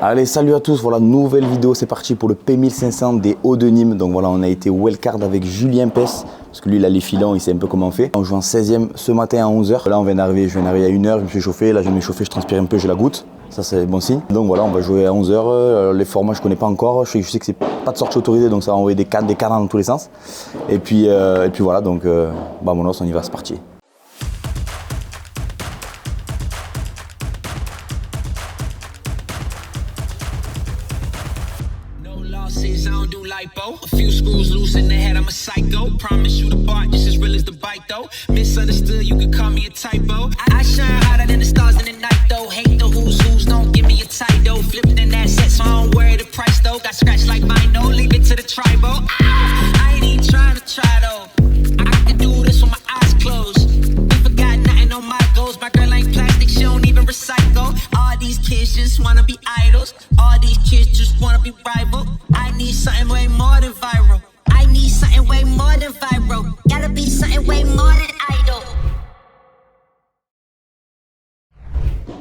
Allez, salut à tous, voilà, nouvelle vidéo, c'est parti pour le P1500 des Hauts de Nîmes. Donc voilà, on a été wildcard avec Julien Pes, parce que lui il a les filons, il sait un peu comment on fait. On joue en 16e ce matin à 11h. Là on vient d'arriver, je viens d'arriver à 1h, je me suis chauffé, là je vais m'échauffer, je transpire un peu, j'ai la goutte. Ça c'est bon signe. Donc voilà, on va jouer à 11h, les formats je connais pas encore, je sais que c'est pas de sortie autorisée, donc ça va envoyer des cadres dans tous les sens. Et puis voilà, donc monos, on y va, c'est parti. I don't do lipo. A few screws loose in the head, I'm a psycho. Promise you the bar just as real as the bite though. Misunderstood, you could call me a typo. I shine hotter than the stars in the night though. Hate the who's, don't give me a title. Flipped in that set, so I don't worry the price though. Got scratched like mine, no, leave it to the tribal. I ain't even trying to try though. I can do this with my eyes closed. If I got nothing on my goals, my girl ain't plastic, she don't even recycle. All these kids just wanna be idols. All these kids just wanna be rival. I need something way more than viral. I need something way more than viral. Gotta be something way more than idol.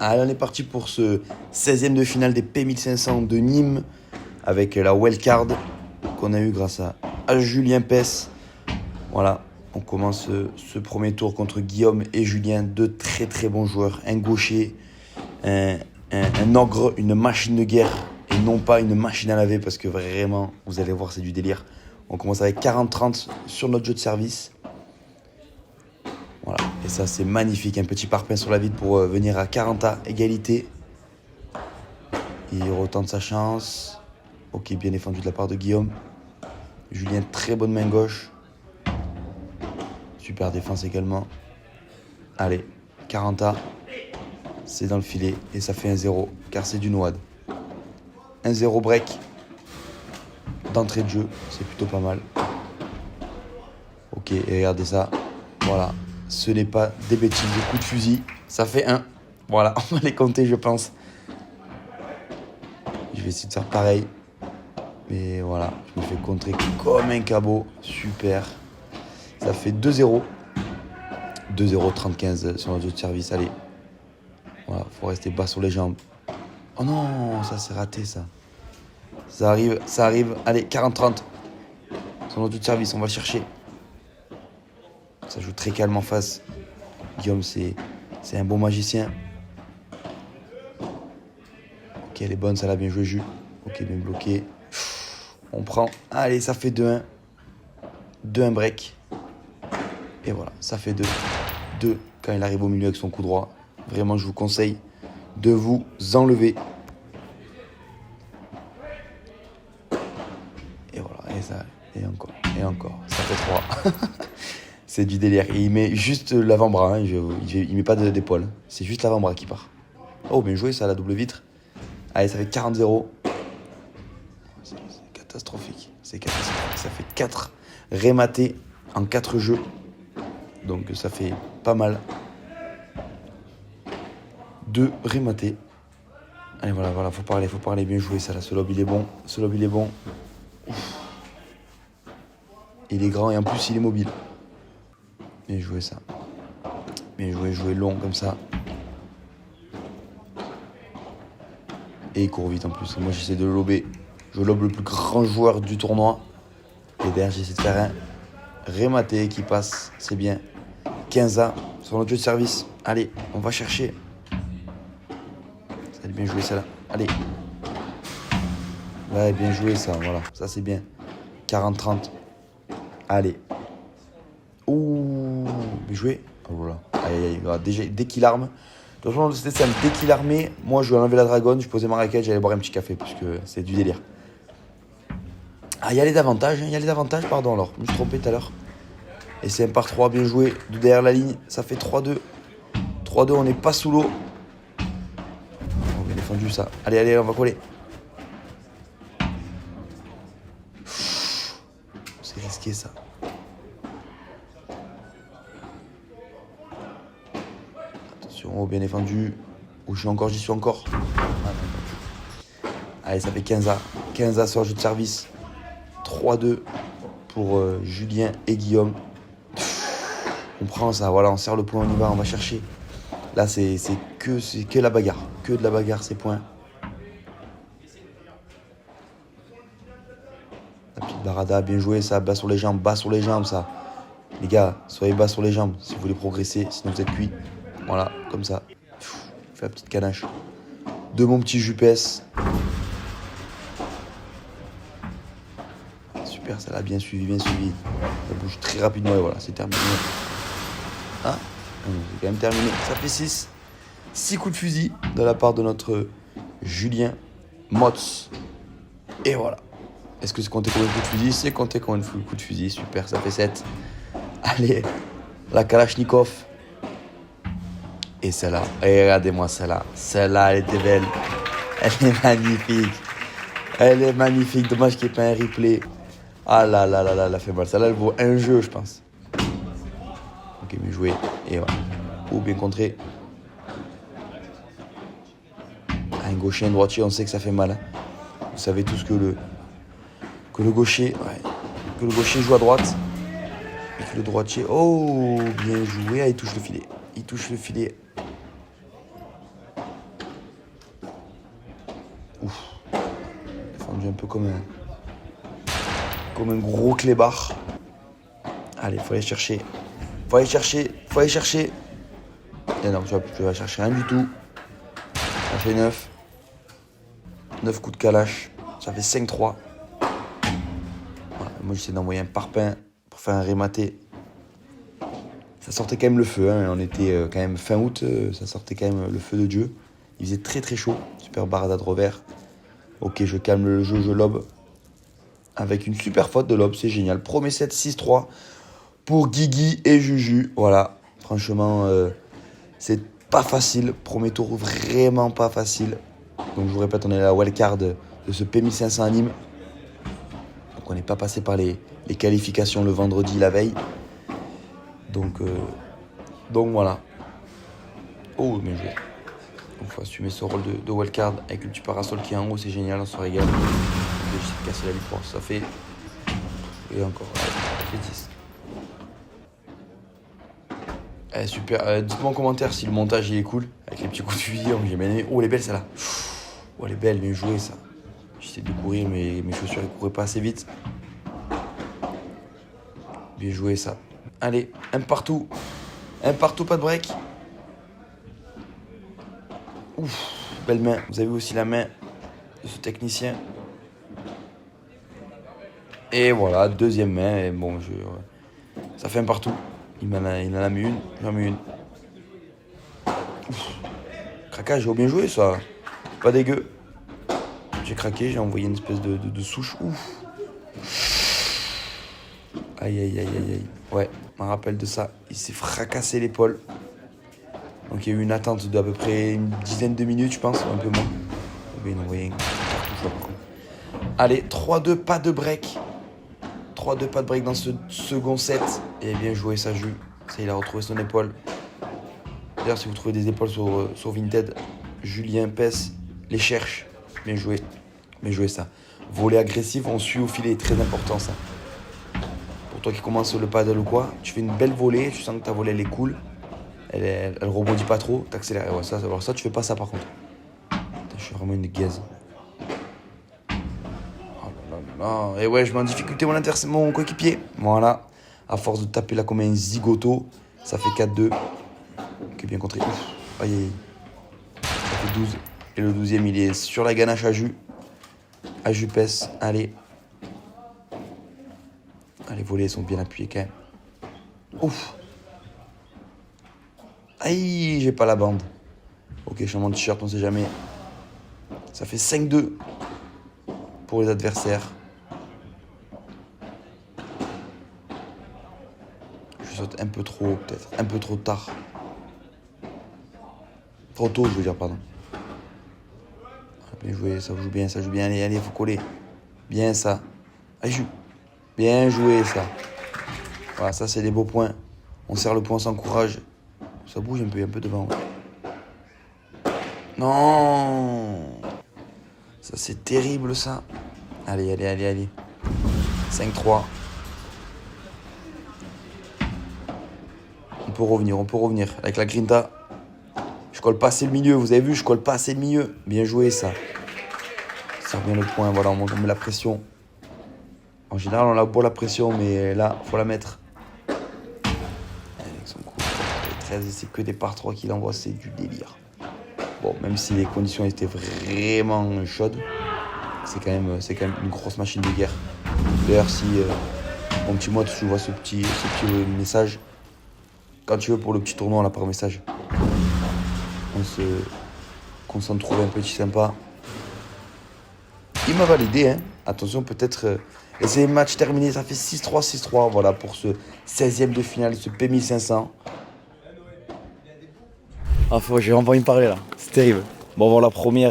Allez, on est parti pour ce 16e de finale des P1500 de Nîmes avec la wildcard qu'on a eu grâce à Julien Pes. Voilà, on commence ce premier tour contre Guillaume et Julien, deux très très bons joueurs, un gaucher, un ogre, une machine de guerre et non pas une machine à laver parce que vraiment, vous allez voir, c'est du délire. On commence avec 40-30 sur notre jeu de service. Voilà, et ça c'est magnifique, un petit parpaing sur la vide pour venir à 40 à égalité. Il retente sa chance. Ok, bien défendu de la part de Guillaume. Julien, très bonne main gauche. Super défense également. Allez, 40 à. C'est dans le filet et ça fait 1-0 car c'est du Noad. 1-0 break d'entrée de jeu, c'est plutôt pas mal. Ok, et regardez ça. Voilà, ce n'est pas des bêtises, des coups de fusil. Ça fait 1. Voilà, on va les compter, je pense. Je vais essayer de faire pareil. Mais voilà, je me fais contrer comme un cabot. Super. Ça fait 2-0. 2-0, 35 sur notre jeu de service. Allez. Voilà, faut rester bas sur les jambes. Oh non, ça c'est raté ça. Ça arrive. Allez, 40-30. Sur notre jeu de service, on va le chercher. Ça joue très calme en face. Guillaume, c'est un bon magicien. Ok, elle est bonne, ça l'a bien joué, Jules. Ok, bien bloqué. On prend. Allez, ça fait 2-1. 2-1 break. Et voilà, ça fait 2. 2 quand il arrive au milieu avec son coup droit. Vraiment, je vous conseille de vous enlever. Et voilà, et ça, et encore. Ça fait 3. C'est du délire. Et il met juste l'avant-bras. Hein. Il met pas d'épaule. C'est juste l'avant-bras qui part. Oh, bien joué, ça, la double vitre. Allez, ça fait 40-0. C'est catastrophique. C'est catastrophique. Ça fait 4 rématés en 4 jeux. Donc, ça fait pas mal. 2 rématés. Allez, voilà, faut parler. Bien joué, ça, là. Ce lob, il est bon. Ouf. Il est grand et en plus, il est mobile. Bien joué, ça. Bien joué long comme ça. Et il court vite en plus. Moi, j'essaie de le lober. Je lobe le plus grand joueur du tournoi. Et derrière, j'essaie de faire un rématé qui passe. C'est bien. 15 à sur notre jeu de service. Allez, on va chercher. Ça a bien joué, ça là. Allez. Ouais, bien joué, ça. Voilà, ça c'est bien. 40-30. Allez. Ouh, bien joué. Oh voilà. Aïe. Déjà, dès qu'il arme. De toute façon, c'était simple. Dès qu'il armait, moi je vais enlever la dragonne, je posais ma raquette, j'allais boire un petit café, parce que c'est du délire. Ah, il y a les avantages, pardon alors. Je me suis trompé tout à l'heure. Et c'est un par 3, bien joué. De derrière la ligne, ça fait 3-2. 3-2, on n'est pas sous l'eau. Oh, bien défendu ça. Allez, on va coller. C'est risqué ça. Attention, bien défendu. Où j'y suis encore. Allez, ça fait 15 à. 15 à sur le jeu de service. 3-2 pour Julien et Guillaume. On prend ça, voilà, on serre le point, on y va, on va chercher. Là, c'est que la bagarre. Que de la bagarre, ces points. Barada, bien joué ça, bas sur les jambes ça. Les gars, soyez bas sur les jambes si vous voulez progresser, sinon vous êtes cuits. Voilà, comme ça. Fais la petite canache. De mon petit Jupès. Super, ça l'a bien suivi, bien suivi. Ça bouge très rapidement et voilà, c'est terminé. Ah, c'est quand même terminé. Ça fait 6. 6 coups de fusil de la part de notre Julien Motz. Et voilà. Est-ce que c'est compté comme un coup de fusil? C'est compté comme un coup de fusil. Super, ça fait 7. Allez, la Kalachnikov. Et celle-là. Et regardez-moi celle-là. Celle-là, elle était belle. Elle est magnifique. Elle est magnifique. Dommage qu'il n'y ait pas un replay. Ah là là là là, elle a fait mal. Celle-là, elle vaut un jeu, je pense. Ok, bien joué. Et voilà. Oh, bien contré. Un gaucher, un droitier, on sait que ça fait mal. Hein. Vous savez tous que le gaucher, que le gaucher joue à droite. Et que le droitier, oh, bien joué. Ah, il touche le filet. Il touche le filet. Ouf. Défendu un peu comme un gros clébard. Allez, faut aller chercher. Faut aller chercher. Et non, tu vas chercher rien du tout. Ça fait 9. 9 coups de calache. Ça fait 5-3. Voilà, moi, j'essaie d'envoyer un parpaing pour faire un rématé. Ça sortait quand même le feu. Hein. On était quand même fin août. Ça sortait quand même le feu de Dieu. Il faisait très très chaud. Super barada de revers. Ok, je calme le jeu, je lobe. Avec une super faute de lobe, c'est génial. Premier set 6-3 pour Guigui et Juju. Voilà, franchement, c'est pas facile. Premier tour, vraiment pas facile. Donc je vous répète, on est à la wildcard de ce P1500 à Nîmes. Donc on n'est pas passé par les qualifications le vendredi, la veille. Donc voilà. Oh, bien joué. Donc il faut assumer ce rôle de wildcard avec le petit parasol qui est en haut, c'est génial, on se régale. J'essaie de casser la victoire, ça fait... Et encore, ça fait 10. Allez, super, dites-moi en commentaire si le montage il est cool, avec les petits coups de fusil, j'ai bien aimé. Oh, elle est belle celle-là. Oh, elle est belle, bien jouée ça. J'essaie de courir, mais mes chaussures ne couraient pas assez vite. Bien joué ça. Allez, un partout, pas de break. Ouf, belle main. Vous avez aussi la main de ce technicien. Et voilà, deuxième main. Et bon, ça fait un partout. Il en a mis une, j'en ai mis une. Ouf. Craquage, j'ai bien joué ça. Pas dégueu. J'ai craqué, j'ai envoyé une espèce de souche. Ouf. Aïe, aïe, aïe, aïe, aïe. Ouais, je me rappelle de ça. Il s'est fracassé l'épaule. Donc il y a eu une attente d'à peu près une dizaine de minutes, je pense, un peu moins. Il a envoyé une cartouche. Allez, 3-2, pas de break. 3-2, pas de break dans ce second set. Et bien joué, ça joue. Ça, il a retrouvé son épaule. D'ailleurs, si vous trouvez des épaules sur Vinted, Julien Pes les cherche. Bien joué. Bien joué, ça. Volet agressif, on suit au filet. Très important, ça. Pour toi qui commence le paddle ou quoi, tu fais une belle volée. Tu sens que ta volée, elle est cool. Elle rebondit pas trop. T'accélères. Ouais, alors ça, tu fais pas ça, par contre. Putain, je suis vraiment une gaze. Oh, et ouais, je mets en difficulté mon coéquipier. Voilà. À force de taper là comme un zigoto, ça fait 4-2. Ok, bien contré. Ouf. Aïe, aïe. Ça fait 12. Et le 12e, il est sur la ganache à jus. À Jupès. Allez. Ah, les volets sont bien appuyés quand même. Ouf. Aïe, j'ai pas la bande. Ok, je mon t-shirt, on sait jamais. Ça fait 5-2 pour les adversaires. Je saute un peu trop, peut-être. Un peu trop tard. Trop tôt, je veux dire, pardon. Bien joué, ça joue bien, ça joue bien. Allez, allez, faut coller. Bien ça. Allez, joue. Bien joué, ça. Voilà, ça, c'est des beaux points. On serre le point, on s'encourage. Ça bouge un peu devant. Non. Ça, c'est terrible, ça. Allez, allez, allez, allez. 5-3. On peut revenir. Avec la grinta. Je colle pas assez le milieu, vous avez vu, je colle pas assez le milieu. Bien joué, ça. Ça revient le point, voilà, on met la pression. En général, on a beau la pression, mais là, faut la mettre. Avec son coup, 13, c'est que des par 3 qu'il envoie, c'est du délire. Bon, même si les conditions étaient vraiment chaudes, c'est quand même une grosse machine de guerre. D'ailleurs, si mon petit mot, tu vois ce petit message, quand tu veux pour le petit tournoi, on l'a par message. Qu'on s'en trouve un petit sympa. Il m'a validé, hein. Attention, peut-être. Et c'est match terminé, ça fait 6-3, 6-3. Voilà pour ce 16e de finale, ce P1500. Ah, j'ai envie de parler là, c'est terrible. Bon, voilà, premier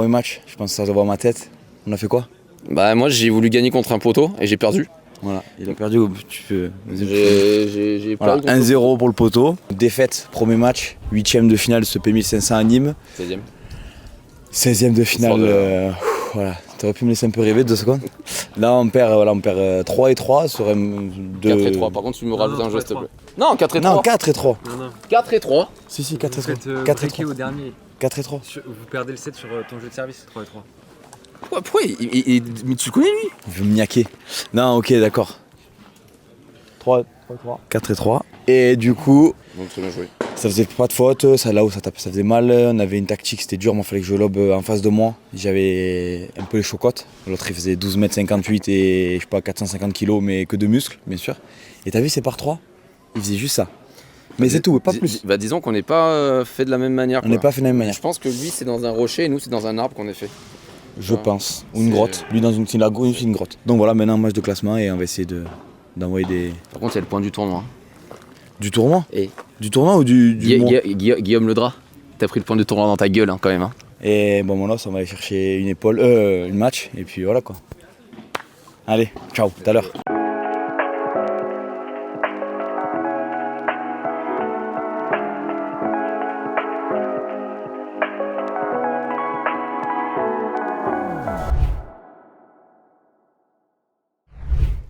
match, je pense que ça se voit ma tête. On a fait quoi? Bah, moi j'ai voulu gagner contre un poteau et j'ai perdu. Voilà, il a perdu, tu peux. J'ai Voilà, perdu. 1-0 pour le poteau. Défaite, premier match, 8e de finale, ce P1500 à Nîmes. 16e. 16e de finale. Voilà, t'aurais pu me laisser un peu rêver 2 secondes. Là, on perd 3-3 sur un. 4-3, par contre, tu me rajoutes un jeu, s'il te plaît. Non, 4-3. Non, 4-3. Non. 4-3. Si, Vous 4-3. faites 4-3. au dernier. 4-3. Vous perdez le set sur ton jeu de service, 3-3. Pourquoi mais tu connais lui? Il veut me niaquer. Non, ok, d'accord. 3-3. 4-3. Et du coup, Donc, très bien joué. ça faisait pas de faute, ça là où ça tapait, ça faisait mal. On avait une tactique, c'était dur, mais il fallait que je lobe en face de moi. J'avais un peu les chocottes. L'autre il faisait 12,58 m et je sais pas 450 kg, mais que de muscles, bien sûr. Et t'as vu, c'est par 3. Il faisait juste ça. Mais c'est tout, pas plus. Bah, disons qu'on n'est pas fait de la même manière. On n'est pas fait de la même manière. Je pense que lui c'est dans un rocher et nous c'est dans un arbre qu'on est fait. Je pense. Ou une grotte. Lui dans une grotte. Donc voilà, maintenant match de classement et on va essayer d'envoyer des. Par contre, il y a le point du tournoi. Du tournoi? Et Du tournoi ou du mois? Guillaume Ledras, t'as pris le point du tournoi dans ta gueule hein, quand même. Hein. Et bon, là, on va aller chercher une match, et puis voilà quoi. Allez, ciao, tout à l'heure.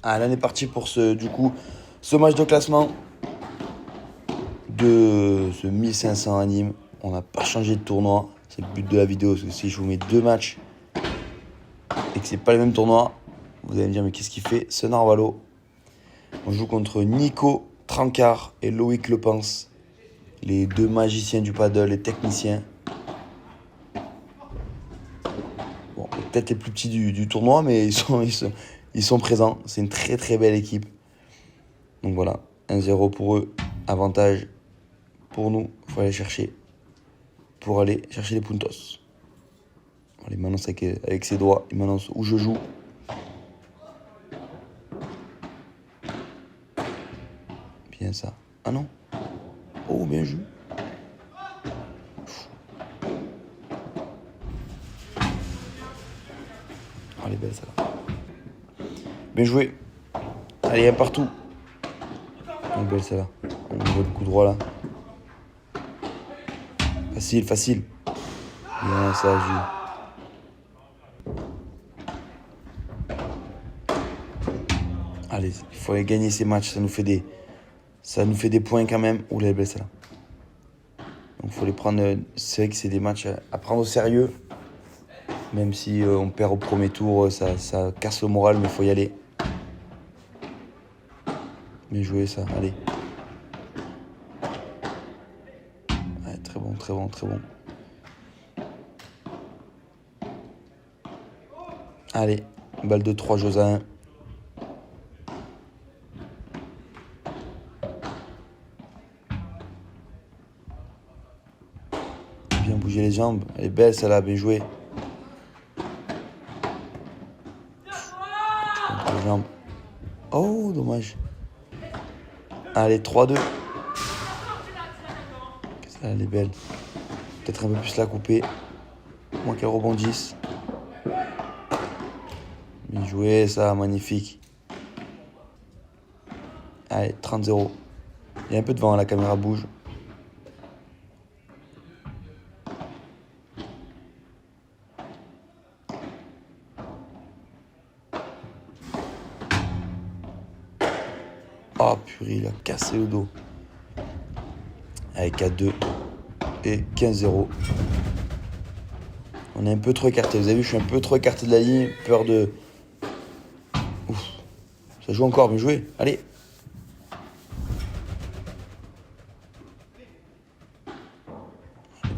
Allez, on est parti pour ce match de classement de ce 1500 à Nîmes. On n'a pas changé de tournoi. C'est le but de la vidéo. Parce que si je vous mets 2 matchs et que c'est pas les mêmes tournois, vous allez me dire mais qu'est-ce qu'il fait ce Narvalo? On joue contre Nico Trancard et Loïc Lepens, les 2 magiciens du paddle, les techniciens. Bon, peut-être les plus petits du tournoi, mais ils sont présents. C'est une très très belle équipe. Donc voilà, 1-0 pour eux. Avantage pour nous. Il faut aller chercher. Pour aller chercher les puntos. Allez, maintenant avec ses doigts. Il m'annonce où je joue. Bien ça. Ah non. Oh, bien joué. Oh, elle est belle celle-là. Bien joué. Allez, un partout. Elle est belle celle-là. On voit le coup droit là. Facile. Bien ça, Allez, il faut aller gagner ces matchs. Ça nous fait des points quand même. Ouh, elle est belle celle-là. Donc il faut les prendre. C'est vrai que c'est des matchs à prendre au sérieux. Même si on perd au premier tour, ça casse le moral, mais il faut y aller. Bien joué ça, allez. Ouais, très bon. Allez, balle de 3 jeux à 1. Bien bouger les jambes, elle est belle celle-là, bien joué. Les jambes. Oh, dommage. Allez, 3-2. Elle est belle. Peut-être un peu plus la couper. Moins qu'elle rebondisse. Bien joué, ça, magnifique. Allez, 30-0. Il y a un peu de vent, la caméra bouge. Oh purée, il a cassé le dos. Allez, 4-2 et 15-0. On est un peu trop écarté. Vous avez vu, je suis un peu trop écarté de la ligne. Peur de... Ouf. Ça joue encore, bien joué. Allez.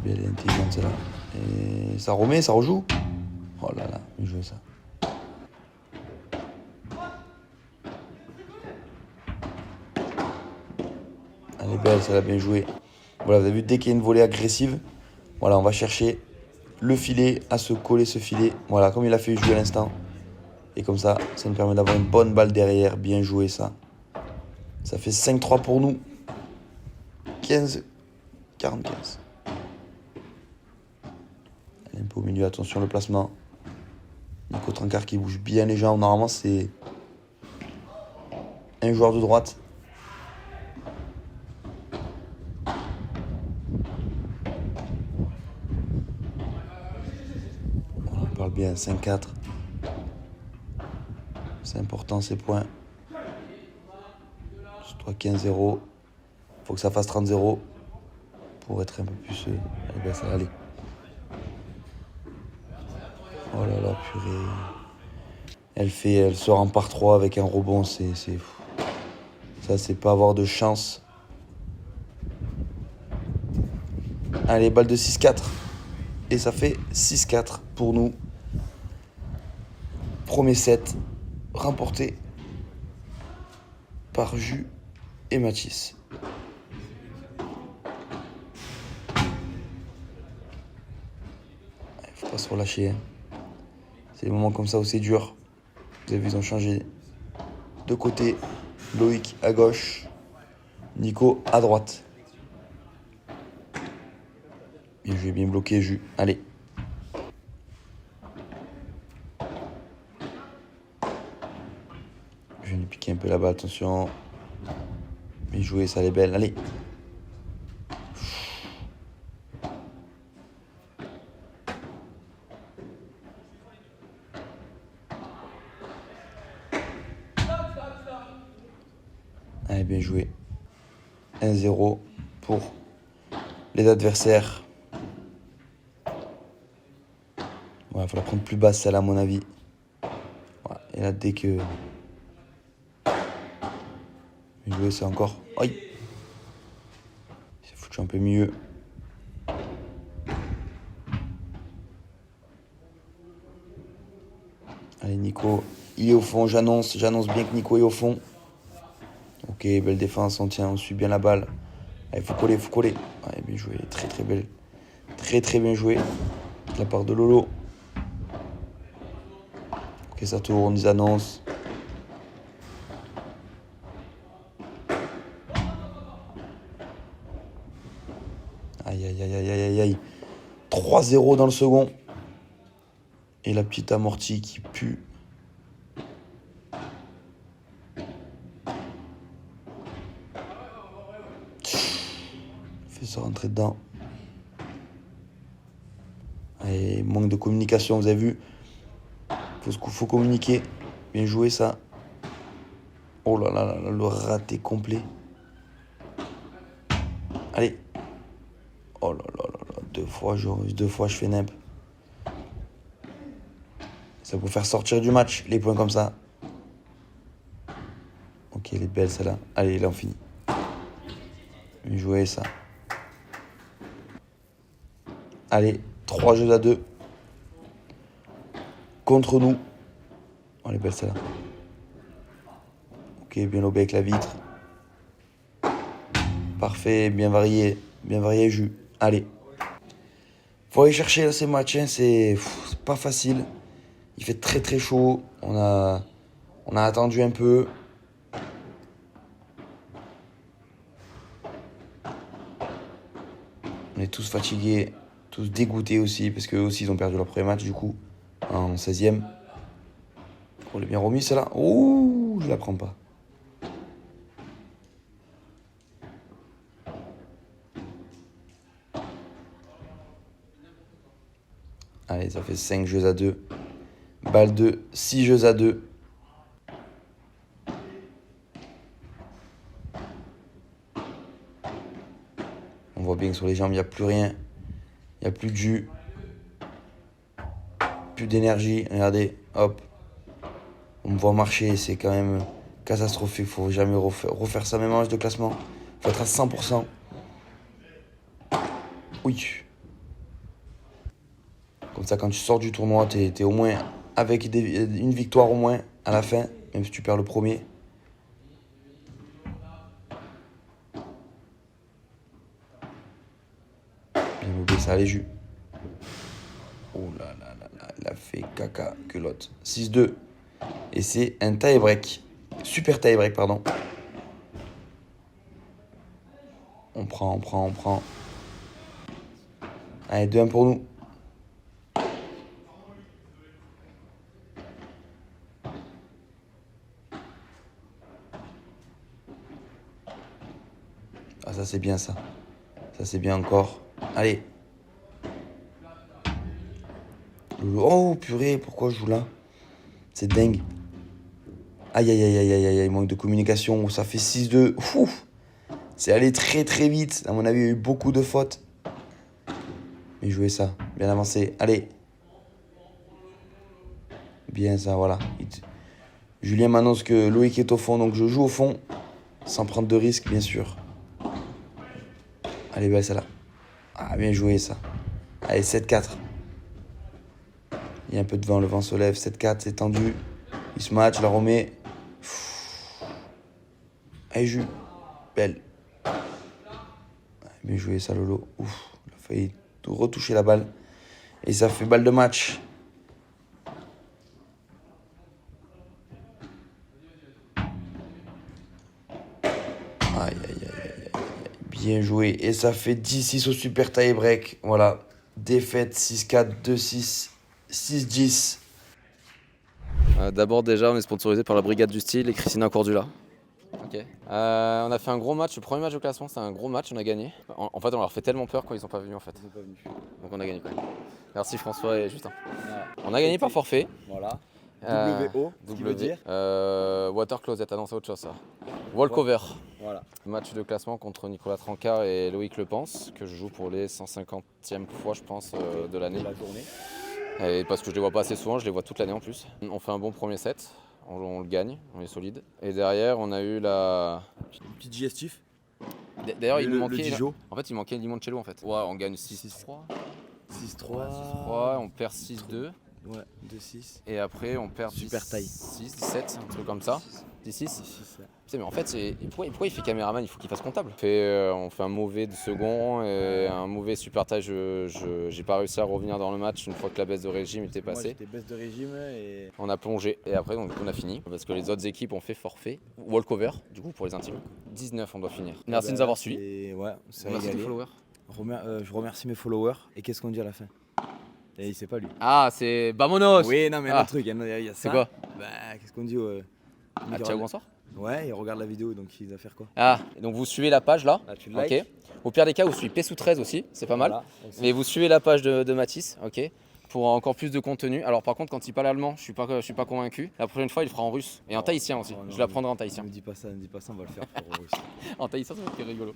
Elle est intelligente celle-là. Et ça remet, ça rejoue. Oh là là, bien joué ça. Elle est belle, ça l'a bien joué. Voilà, vous avez vu, dès qu'il y a une volée agressive, voilà, on va chercher le filet, à se coller ce filet. Voilà, comme il a fait jouer à l'instant. Et comme ça nous permet d'avoir une bonne balle derrière. Bien joué ça. Ça fait 5-3 pour nous. 15-45. Elle est un peu au milieu, attention le placement. Nico Trancard qui bouge bien les jambes. Normalement, c'est un joueur de droite. On parle bien, 5-4. C'est important ces points. Sur toi 15-0. Faut que ça fasse 30-0 pour être un peu plus... Eh ben, ça va aller. Oh là là, purée. Elle sort en par 3 avec un rebond, c'est... Ça, c'est pas avoir de chance. Allez, balle de 6-4. Et ça fait 6-4 pour nous. Premier set remporté par Jus et Mathis. Il faut pas se relâcher. Hein. C'est des moments comme ça où c'est dur. Vous avez vu, ils ont changé de côté. Loïc à gauche, Nico à droite. Et je vais bien bloquer Jus. Allez. Je vais lui piquer un peu là-bas, attention. Bien joué, ça elle est belle. Allez. Allez, bien joué. 1-0 pour les adversaires. Il faut la prendre plus basse, celle-là, à mon avis. Voilà. Et là, dès que... Bien joué, c'est encore... Aïe. Il s'est foutu un peu mieux. Allez, Nico, il est au fond, j'annonce bien que Nico est au fond. Ok, belle défense, on tient, on suit bien la balle. Allez, faut coller. Allez, bien joué, très très belle. Très bien joué. De la part de Lolo. Ok, ça tourne, ils annoncent. Aïe. 3-0 dans le second. Et la petite amortie qui pue. Fait ça rentrer dedans. Allez, manque de communication, vous avez vu. Faut communiquer. Bien joué ça. Oh là là, le raté complet. Allez. Oh là là, deux fois je fais nimp. Ça peut faire sortir du match, les points comme ça. Ok, elle est belle celle-là. Allez, là on finit. Bien joué ça. Allez, 3 jeux à 2. Contre nous. Oh, elle est belle celle-là. Ok, bien lobé avec la vitre. Parfait, bien varié Jus. Allez. Faut aller chercher là, ces matchs, hein. C'est pas facile. Il fait très chaud. On a attendu un peu. On est tous fatigués, tous dégoûtés aussi, parce qu'eux aussi ils ont perdu leur premier match du coup, en 16e. On l'a bien remis celle-là. Ouh, je la prends pas. Allez, ça fait 5 jeux à 2. Balle 2, 6 jeux à 2. On voit bien que sur les jambes, il n'y a plus rien. Il n'y a plus de jus. Plus d'énergie. Regardez, hop. On me voit marcher, c'est quand même Catastrophique, faut jamais refaire ça, même en match de classement. Faut être à 100%. Oui. Comme ça, quand tu sors du tournoi, t'es au moins avec une victoire au moins à la fin, même si tu perds le premier. Bien oublié ça, allez, jus. Oh là là là là, il a fait caca, culotte. 6-2. Et c'est un tie-break. Super tie-break, pardon. On prend. Allez, 2-1 pour nous. Ah, ça c'est bien ça. Ça c'est bien encore. Allez. Oh purée, pourquoi je joue là? C'est dingue. Aïe aïe aïe aïe aïe aïe, manque de communication. Ça fait 6-2. Ouf. C'est allé très très vite. À mon avis, il y a eu beaucoup de fautes. Mais jouez ça. Bien avancé. Allez. Bien ça, voilà. Julien m'annonce que Loïc est au fond, donc je joue au fond. Sans prendre de risques, bien sûr. Allez, belle celle-là. Ah, bien joué ça. Allez, 7-4. Il y a un peu de vent, le vent se lève. 7-4, c'est tendu. Il se match, la remet. Allez, Jules. Belle. Bien joué ça, Lolo. Ouf, il a failli tout retoucher la balle. Et ça fait balle de match. Aïe, aïe, aïe, aïe, aïe. Bien joué. Et ça fait 10-6 au super tie break. Voilà. Défaite 6-4, 2-6, 6-10. D'abord déjà on est sponsorisé par la Brigade du Style et Christina Cordula. Ok. On a fait un gros match, le premier match de classement c'était un gros match, on a gagné. En fait on leur fait tellement peur quand ils sont pas venus en fait. Donc on a gagné quand même. Merci François et Justin. On a gagné par forfait. Voilà. WO, ce qui veut dire Water Closet, ah non c'est autre chose ça. Walkover. Voilà. Match de classement contre Nicolas Trancard et Loïc Lepens, que je joue pour les 150e fois je pense de l'année. La journée. Et parce que je les vois pas assez souvent, je les vois toute l'année en plus. On fait un bon premier set, on le gagne, on est solide. Et derrière on a eu la... Petit digestif. D'ailleurs il Le manquait... Dijon. En fait il manquait Limoncello en fait. Ouais on gagne 6-3. 6-3. 6-3, on perd 6-2. Ouais, 2-6. Et après on perd Super taille. 6, 17, un truc comme ça. 10-6. 6, ouais. Putain, mais en fait, pourquoi il fait caméraman? Il faut qu'il fasse comptable. On fait un mauvais de second et un mauvais super tie. J'ai pas réussi à revenir dans le match une fois que la baisse de régime était Moi passée. j'étais baisse de régime et... On a plongé et après donc, on a fini parce que les autres équipes ont fait forfait. Walkover, du coup pour les intimes. 19 on doit finir. Merci de nous avoir suivis. Ouais, c'est Merci les régalé. followers. Je remercie mes followers. Et qu'est-ce qu'on dit à la fin? Et il sait pas lui. Ah c'est Bamonos. Oui, non mais Ah. un truc, il y a ça. C'est quoi? Bah, qu'est-ce qu'on dit Ah, ciao bonsoir. Ouais, il regarde la vidéo donc il va faire quoi? Ah, donc vous suivez la page là. Là, tu le Ok. likes. Au pire des cas, vous suivez P13 aussi, c'est pas mal. Voilà, aussi. Mais vous suivez la page de Mathis, ok, pour encore plus de contenu. Alors par contre, quand il parle allemand, je suis pas convaincu. La prochaine fois, il le fera en russe et en tahitien aussi. Oh, non, je l'apprendrai en tahitien. Ne dis pas ça, on va le faire pour En tahitien, ça va être rigolo.